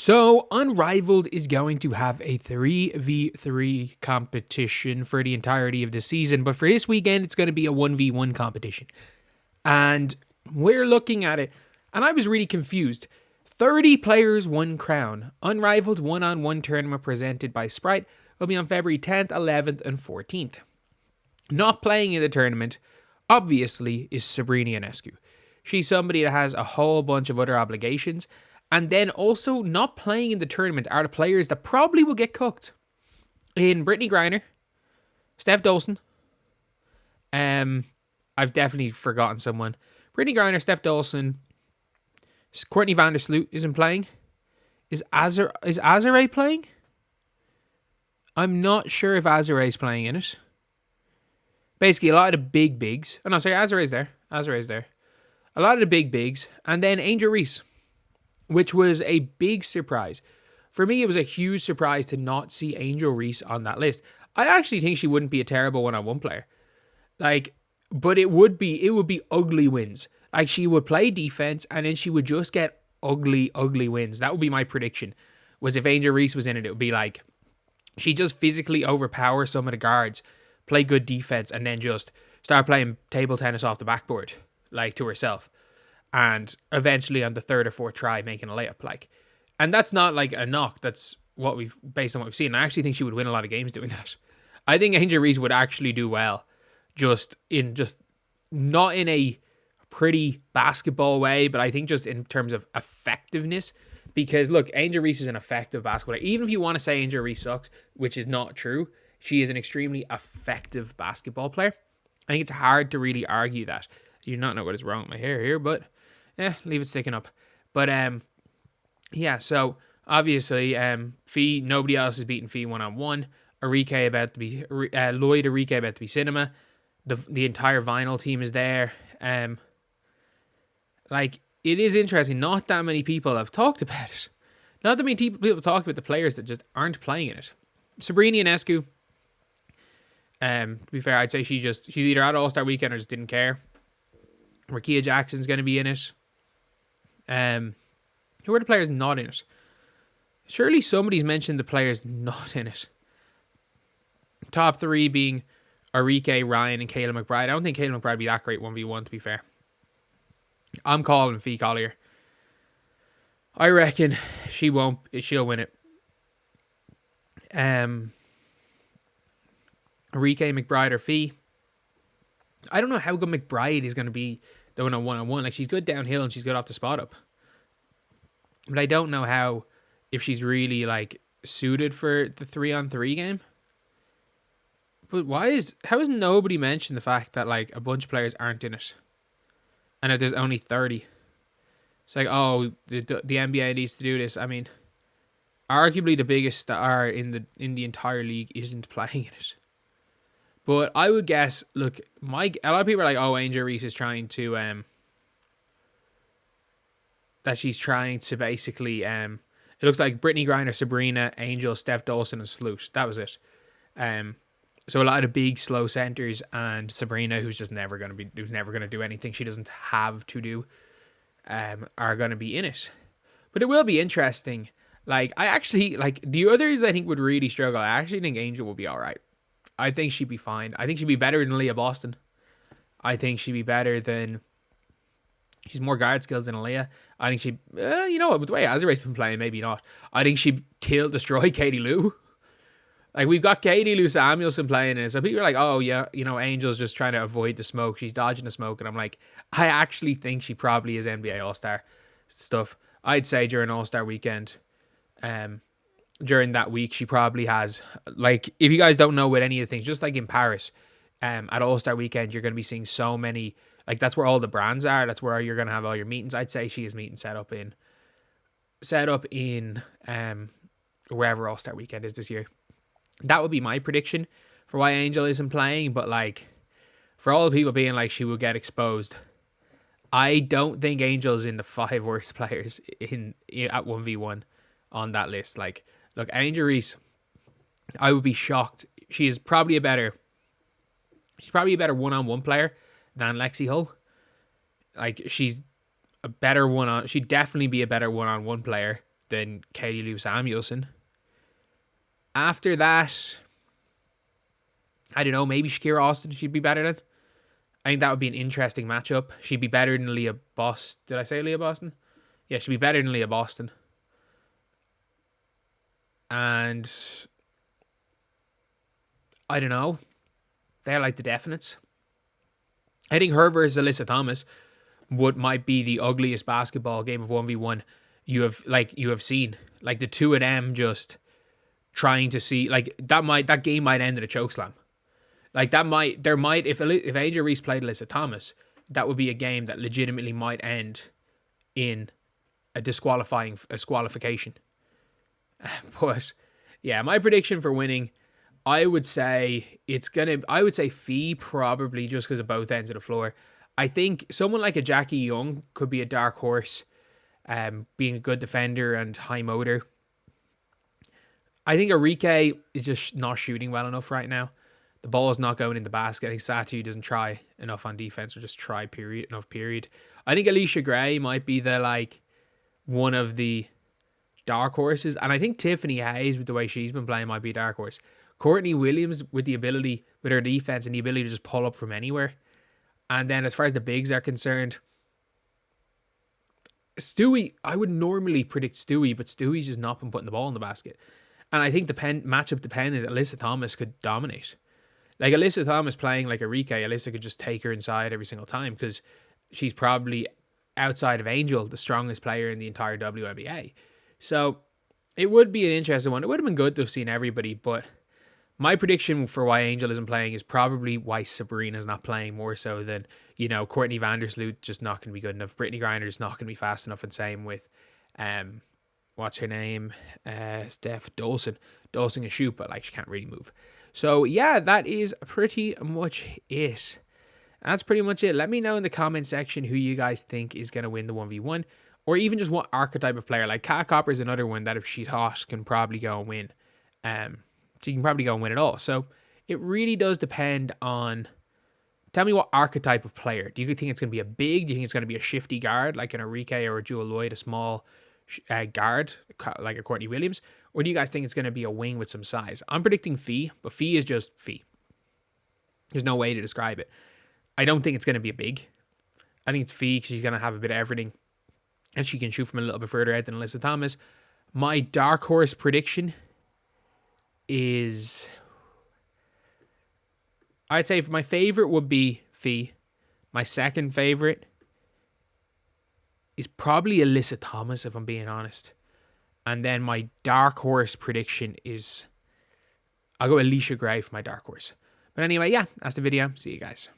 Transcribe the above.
So, Unrivaled is going to have a 3v3 competition for the entirety of the season, but for this weekend, it's going to be a 1v1 competition. And we're looking at it, and I was really confused. 30 players, 1 crown. Unrivaled one-on-one tournament presented by Sprite will be on February 10th, 11th, and 14th. Not playing in the tournament, obviously, is Breanna Stewart. She's somebody that has a whole bunch of other obligations. And then also not playing in the tournament are the players that probably will get cooked. In Brittany Griner, Steph Dolson. I've definitely forgotten someone. Brittany Griner, Steph Dolson. Courtney Vandersloot isn't playing. Is Azare playing? I'm not sure if Azare's playing in it. Basically, a lot of the big bigs. Oh no, sorry, Azare's there. Azare's there. A lot of the big bigs. And then Angel Reese, which was a big surprise. For me, it was a huge surprise to not see Angel Reese on that list. I actually think she wouldn't be a terrible one-on-one player. But it would be ugly wins. Like, she would play defense and then she would just get ugly wins. That would be my prediction. Was if Angel Reese was in it, it would be like she just physically overpower some of the guards, play good defense, and then just start playing table tennis off the backboard, like, to herself. And eventually on the third or fourth try, making a layup, like. And that's not like a knock. That's based on what we've seen. I actually think she would win a lot of games doing that. I think Angel Reese would actually do well, just not in a pretty basketball way, but I think just in terms of effectiveness. Because look, Angel Reese is an effective basketball player. Even if you want to say Angel Reese sucks, which is not true, she is an extremely effective basketball player. I think it's hard to really argue that. You do not know what is wrong with my hair here, but leave it sticking up. But yeah, so obviously Fee, nobody else is beating Fee one-on-one. Arike about to be Lloyd Arike about to be Cinema. The entire Vinyl team is there. Like, it is interesting. Not that many people have talked about it. Not that many people have talked about the players that just aren't playing in it. Breanna Stewart. To be fair, I'd say she's either at All-Star Weekend or just didn't care. Rakia Jackson's going to be in it. Who are the players not in it? Surely somebody's mentioned the players not in it. Top 3 being Arike, Ryan, and Kayla McBride. I don't think Kayla McBride would be that great 1v1, to be fair. I'm calling Fee Collier. I reckon she'll win it. Arike, McBride, or Fee. I don't know how good McBride is going to be doing a one-on-one. Like, she's good downhill and she's good off the spot up. But I don't know if she's really, like, suited for the 3-on-3 game. But how has nobody mentioned the fact that, like, a bunch of players aren't in it? And that there's only 30. It's like, oh, the NBA needs to do this. I mean, arguably the biggest star in the entire league isn't playing in it. But I would guess, look, a lot of people are like, oh, Angel Reese is trying to, that she's trying to basically, it looks like Brittany Griner, Breanna, Angel, Steph Dolson, and Sloot. That was it. So a lot of the big slow centers and Breanna, who's never going to do anything she doesn't have to do, are going to be in it. But it will be interesting. Like, I actually, like, the others I think would really struggle. I actually think Angel will be all right. I think she'd be fine. I think she'd be better than Leah Boston. I think she'd be better than... She's more guard skills than Aaliyah. I think she'd... you know what? With the way Azare's been playing, maybe not. I think she'd destroy Katie Lou. Like, we've got Katie Lou Samuelson playing in it. So people are like, oh, yeah, you know, Angel's just trying to avoid the smoke. She's dodging the smoke. And I'm like, I actually think she probably is NBA All-Star stuff. I'd say during All-Star weekend... during that week, she probably has, like, if you guys don't know what any of the things, just like in Paris, at All-Star Weekend, you're going to be seeing so many, like, that's where all the brands are. That's where you're going to have all your meetings. I'd say she is meeting set up in wherever All-Star Weekend is this year. That would be my prediction for why Angel isn't playing. But, like, for all the people being like she will get exposed, I don't think Angel's in the 5 worst players at 1v1 on that list. Like, look, Angel Reese, I would be shocked. She's probably a better one-on-one player than Lexi Hull. Like, she'd definitely be a better one-on-one player than Katie Lou Samuelson. After that, I don't know, maybe Shakira Austin she'd be better than. I think that would be an interesting matchup. She'd be better than Leah Boston. Did I say Leah Boston? Yeah, she'd be better than Leah Boston. And I don't know. They're like the definites. I think her versus Alyssa Thomas might be the ugliest basketball game of 1v1 you have seen. Like the two of them just trying to see, like that game might end in a chokeslam. Like if AJ Reese played Alyssa Thomas, that would be a game that legitimately might end in a disqualification. But yeah, my prediction for winning, I would say Fee, probably just because of both ends of the floor. I think someone like a Jackie Young could be a dark horse, being a good defender and high motor. I think Arike is just not shooting well enough right now. The ball is not going in the basket. I think Satu doesn't try enough on defense, or just try period. I think Alicia Gray might be one of the dark horses, and I think Tiffany Hayes, with the way she's been playing, might be a dark horse. Courtney Williams with her defense and the ability to just pull up from anywhere. And then as far as the bigs are concerned, Stewie, I would normally predict Stewie, but Stewie's just not been putting the ball in the basket. And I think matchup dependent, Alyssa Thomas could dominate. Like Alyssa Thomas playing like Arike, Alyssa could just take her inside every single time, because she's probably, outside of Angel, the strongest player in the entire WNBA. So it would be an interesting one. It would have been good to have seen everybody, but my prediction for why Angel isn't playing is probably why Sabrina's not playing, more so than, Courtney Vandersloot just not going to be good enough. Brittany Griner's not going to be fast enough, and same with, what's her name? Steph Dolson. Dolson can shoot, but she can't really move. So yeah, that is pretty much it. That's pretty much it. Let me know in the comment section who you guys think is going to win the 1v1, or even just what archetype of player. Like Kat Copper is another one that, if she's hot, can probably go and win. She can probably go and win it all. So it really does depend on, tell me what archetype of player. Do you think it's going to be a big? Do you think it's going to be a shifty guard like an Arike or a Jewel Lloyd, a small guard like a Courtney Williams? Or do you guys think it's going to be a wing with some size? I'm predicting Fee, but Fee is just Fee. There's no way to describe it. I don't think it's going to be a big. I think it's Fee because she's going to have a bit of everything, and she can shoot from a little bit further out than Alyssa Thomas. My dark horse prediction is, I'd say my favorite would be Fee. My second favorite is probably Alyssa Thomas, if I'm being honest. And then my dark horse prediction is, I'll go Alicia Gray for my dark horse. But anyway, yeah, that's the video. See you guys.